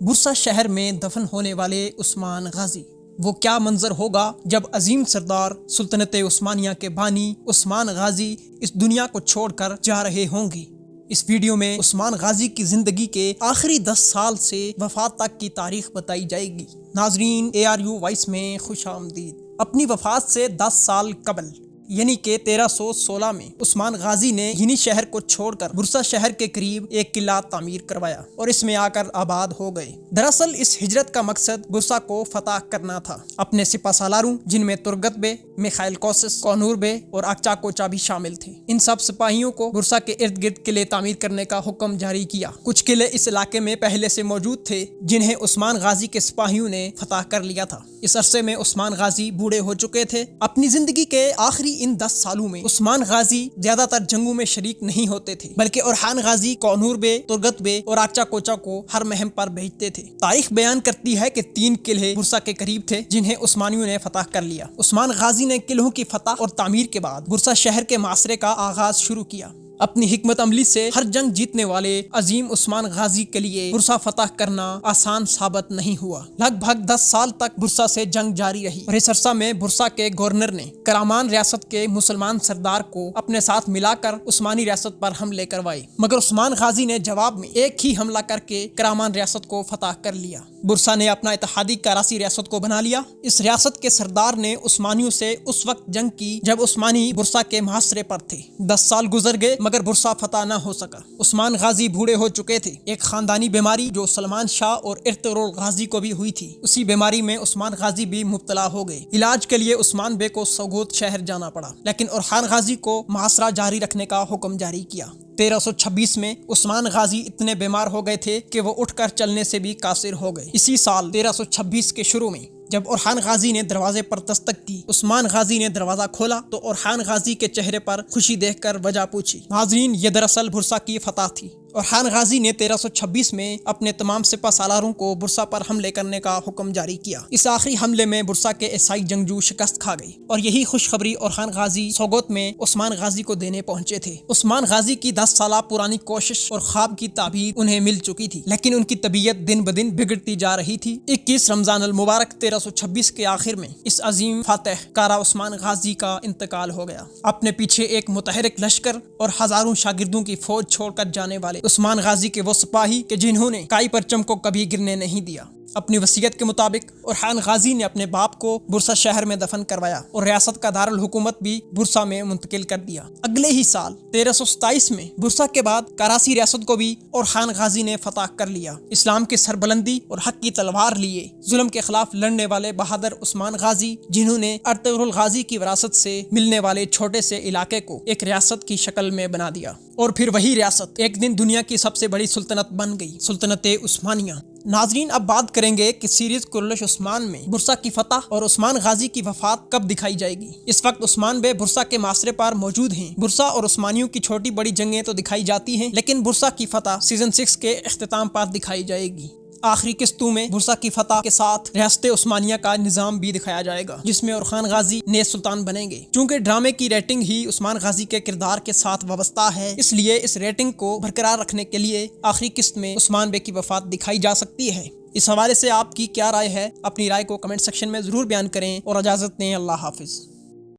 برسا شہر میں دفن ہونے والے عثمان غازی، وہ کیا منظر ہوگا جب عظیم سردار سلطنت عثمانیہ کے بانی عثمان غازی اس دنیا کو چھوڑ کر جا رہے ہوں گے۔ اس ویڈیو میں عثمان غازی کی زندگی کے آخری 10 سال سے وفات تک کی تاریخ بتائی جائے گی۔ ناظرین، ARU وائس میں خوش آمدید۔ اپنی وفات سے 10 سال قبل یعنی کہ 1316 میں عثمان غازی نے یہی شہر کو چھوڑ کر برسا شہر کے قریب ایک قلعہ تعمیر کروایا اور اس میں آ کر آباد ہو گئے۔ دراصل اس ہجرت کا مقصد برسا کو فتح کرنا تھا۔ اپنے سپہ سالاروں جن میں ترگت بے، میخائیل کوسس، کونور بے اور اقچا کوچا بھی شامل تھے، ان سب سپاہیوں کو برسا کے ارد گرد قلعے تعمیر کرنے کا حکم جاری کیا۔ کچھ قلعے اس علاقے میں پہلے سے موجود تھے جنہیں عثمان غازی کے سپاہیوں نے فتح کر لیا تھا۔ اس عرصے میں عثمان غازی بوڑھے ہو چکے تھے۔ اپنی زندگی کے آخری ان 10 سالوں میں عثمان غازی زیادہ تر جنگوں میں شریک نہیں ہوتے تھے، بلکہ اورحان غازی، کونور بے، ترگت بے اور اقچا کوچا کو ہر مہم پر بھیجتے تھے۔ تاریخ بیان کرتی ہے کہ 3 قلعے برسا کے قریب تھے جنہیں عثمانیوں نے فتح کر لیا۔ عثمان غازی نے قلعوں کی فتح اور تعمیر کے بعد برسا شہر کے محاصرے کا آغاز شروع کیا۔ اپنی حکمت عملی سے ہر جنگ جیتنے والے عظیم عثمان غازی کے لیے برسا فتح کرنا آسان ثابت نہیں ہوا۔ لگ بھگ 10 سال تک برسا سے جنگ جاری رہی اور اس عرصہ میں برسا کے گورنر نے کرامان ریاست کے مسلمان سردار کو اپنے ساتھ ملا کر عثمانی ریاست پر حملے کروائے، مگر عثمان غازی نے جواب میں ایک ہی حملہ کر کے کرامان ریاست کو فتح کر لیا۔ برسا نے اپنا اتحادی کراسی ریاست کو بنا لیا۔ اس ریاست کے سردار نے عثمانیوں سے اس وقت جنگ کی جب عثمانی برسا کے محاصرے پر تھے۔ 10 سال گزر گئے مگر برسا فتح نہ ہو سکا۔ عثمان غازی بوڑھے ہو چکے تھے۔ ایک خاندانی بیماری جو سلمان شاہ اور ارطغرل غازی کو بھی ہوئی تھی، اسی بیماری میں عثمان غازی بھی مبتلا ہو گئے۔ علاج کے لیے عثمان بے کو سوگوت شہر جانا پڑا، لیکن اورحان غازی کو محاصرہ جاری رکھنے کا حکم جاری کیا۔ 1326 میں عثمان غازی اتنے بیمار ہو گئے تھے کہ وہ اٹھ کر چلنے سے بھی قاصر ہو گئے۔ اسی سال 1326 کے شروع میں جب اورحان غازی نے دروازے پر دستک کی، عثمان غازی نے دروازہ کھولا تو اورحان غازی کے چہرے پر خوشی دیکھ کر وجہ پوچھی۔ ناظرین، یہ دراصل برسا کی فتح تھی۔ اورحان غازی نے 1326 میں اپنے تمام سپہ سالاروں کو برسا پر حملے کرنے کا حکم جاری کیا۔ اس آخری حملے میں برسا کے عیسائی جنگجو شکست کھا گئے اور یہی خوشخبری اورحان غازی سوگوت میں عثمان غازی کو دینے پہنچے تھے۔ عثمان غازی کی 10 سالہ پرانی کوشش اور خواب کی تعبیر انہیں مل چکی تھی، لیکن ان کی طبیعت دن بدن بگڑتی جا رہی تھی۔ 21 رمضان المبارک 1326 کے آخر میں اس عظیم فاتح کارا عثمان غازی کا انتقال ہو گیا۔ اپنے پیچھے ایک متحرک لشکر اور ہزاروں شاگردوں کی فوج چھوڑ کر جانے والے عثمان غازی کے وہ سپاہی کہ جنہوں نے کائی پرچم کو کبھی گرنے نہیں دیا، اپنی وصیت کے مطابق اورحان غازی نے اپنے باپ کو برسا شہر میں دفن کروایا اور ریاست کا دارالحکومت بھی برسا میں منتقل کر دیا۔ اگلے ہی سال 1327 میں برسا کے بعد کراسی ریاست کو بھی اورحان غازی نے فتح کر لیا۔ اسلام کی سربلندی اور حق کی تلوار لیے ظلم کے خلاف لڑنے والے بہادر عثمان غازی، جنہوں نے ارطغرل غازی کی وراثت سے ملنے والے چھوٹے سے علاقے کو ایک ریاست کی شکل میں بنا دیا، اور پھر وہی ریاست ایک دن دنیا کی سب سے بڑی سلطنت بن گئی، سلطنت عثمانیہ۔ ناظرین، اب بات کریں گے کہ سیریز کرلش عثمان میں برسا کی فتح اور عثمان غازی کی وفات کب دکھائی جائے گی۔ اس وقت عثمان بے برسا کے محاصرے پر موجود ہیں۔ برسا اور عثمانیوں کی چھوٹی بڑی جنگیں تو دکھائی جاتی ہیں، لیکن برسا کی فتح سیزن 6 کے اختتام پر دکھائی جائے گی۔ آخری قسطوں میں برسا کی فتح کے ساتھ ریاست عثمانیہ کا نظام بھی دکھایا جائے گا، جس میں اورحان غازی نئے سلطان بنیں گے۔ چونکہ ڈرامے کی ریٹنگ ہی عثمان غازی کے کردار کے ساتھ وابستہ ہے، اس لیے اس ریٹنگ کو برقرار رکھنے کے لیے آخری قسط میں عثمان بے کی وفات دکھائی جا سکتی ہے۔ اس حوالے سے آپ کی کیا رائے ہے؟ اپنی رائے کو کمنٹ سیکشن میں ضرور بیان کریں اور اجازت دیں۔ اللہ حافظ۔